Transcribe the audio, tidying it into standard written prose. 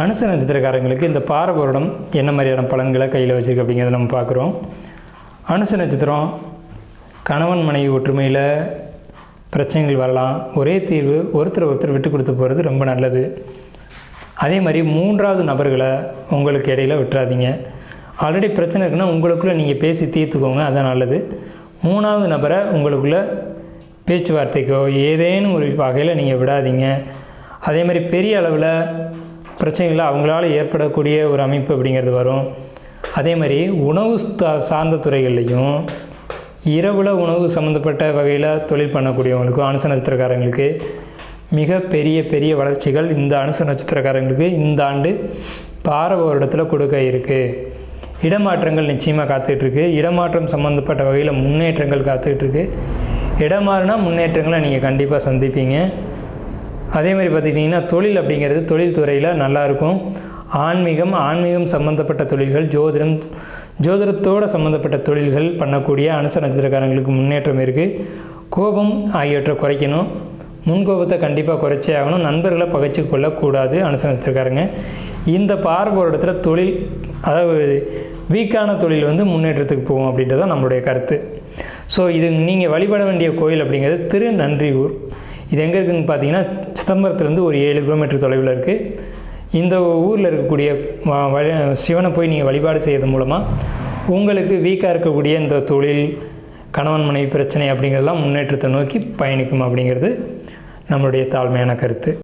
அனுச நட்சத்திரக்காரங்களுக்கு இந்த பாரபுரடம் என்ன மாதிரியான பலன்களை கையில் வச்சுருக்கு அப்படிங்கிறத நம்ம பார்க்குறோம். அனுச நட்சத்திரம் கணவன் மனைவி ஒற்றுமையில் பிரச்சனைகள் வரலாம். ஒரே தீர்வு, ஒருத்தர் விட்டு கொடுத்து போகிறது ரொம்ப நல்லது. அதே மாதிரி 3வது நபர்களை உங்களுக்கு இடையில் விட்டுறாதீங்க. ஆல்ரெடி பிரச்சனை இருக்குன்னா உங்களுக்குள்ளே நீங்கள் பேசி தீர்த்துக்கோங்க, அதுதான் நல்லது. 3வது நபரை உங்களுக்குள்ளே பேச்சுவார்த்தைக்கோ ஏதேனும் ஒரு வகையில் நீங்கள் விடாதீங்க. அதே மாதிரி பெரிய அளவில் பிரச்சனைகள் அவங்களால ஏற்படக்கூடிய ஒரு அமைப்பு அப்படிங்கிறது வரும். அதே மாதிரி உணவு சார்ந்த துறைகள்லையும் இரவில் உணவு சம்மந்தப்பட்ட வகையில் தொழில் பண்ணக்கூடியவங்களுக்கும் அனுச நட்சத்திரக்காரங்களுக்கு மிக பெரிய வளர்ச்சிகள் இந்த அனுச நட்சத்திரக்காரங்களுக்கு இந்த ஆண்டு பாரபுரத்தில் கொடுக்க இருக்குது. இடமாற்றங்கள் நிச்சயமாக காத்துட்ருக்கு. இடமாற்றம் சம்மந்தப்பட்ட வகையில் முன்னேற்றங்கள் காத்துட்ருக்கு. இடமாறினா முன்னேற்றங்களை நீங்கள் கண்டிப்பாக சந்திப்பீங்க. அதே மாதிரி பார்த்துக்கிட்டிங்கன்னா தொழில் அப்படிங்கிறது தொழில் துறையில் நல்லாயிருக்கும். ஆன்மீகம் சம்மந்தப்பட்ட தொழில்கள், ஜோதிடத்தோடு சம்மந்தப்பட்ட தொழில்கள் பண்ணக்கூடிய அனுச நட்சத்திரக்காரங்களுக்கு முன்னேற்றம் இருக்குது. கோபம் ஆகியவற்றை குறைக்கணும். முன்கோபத்தை கண்டிப்பாக குறைச்சே ஆகணும். நண்பர்களை பகைச்சு கொள்ளக்கூடாது அனுச நட்சத்திரக்காரங்க. இந்த பாரபுரத்தில் தொழில், அதாவது வீக்கான தொழில் முன்னேற்றத்துக்கு போகும் அப்படின்றது தான் நம்மளுடைய கருத்து. ஸோ இது நீங்கள் வழிபட வேண்டிய கோயில் அப்படிங்கிறது திருநன்றியூர். இது எங்கே இருக்குதுன்னு பார்த்தீங்கன்னா சிதம்பரத்துலேருந்து ஒரு 7 கிலோமீட்டர் தொலைவில் இருக்குது. இந்த ஊரில் இருக்கக்கூடிய சிவனை போய் நீங்கள் வழிபாடு செய்யறது மூலமாக உங்களுக்கு வீக்காக இருக்கக்கூடிய இந்த தொழில், கணவன் மனைவி பிரச்சனை அப்படிங்கிறதெல்லாம் முன்னேற்றத்தை நோக்கி பயணிக்கும் அப்படிங்கிறது நம்மளுடைய தாழ்மையான கருத்து.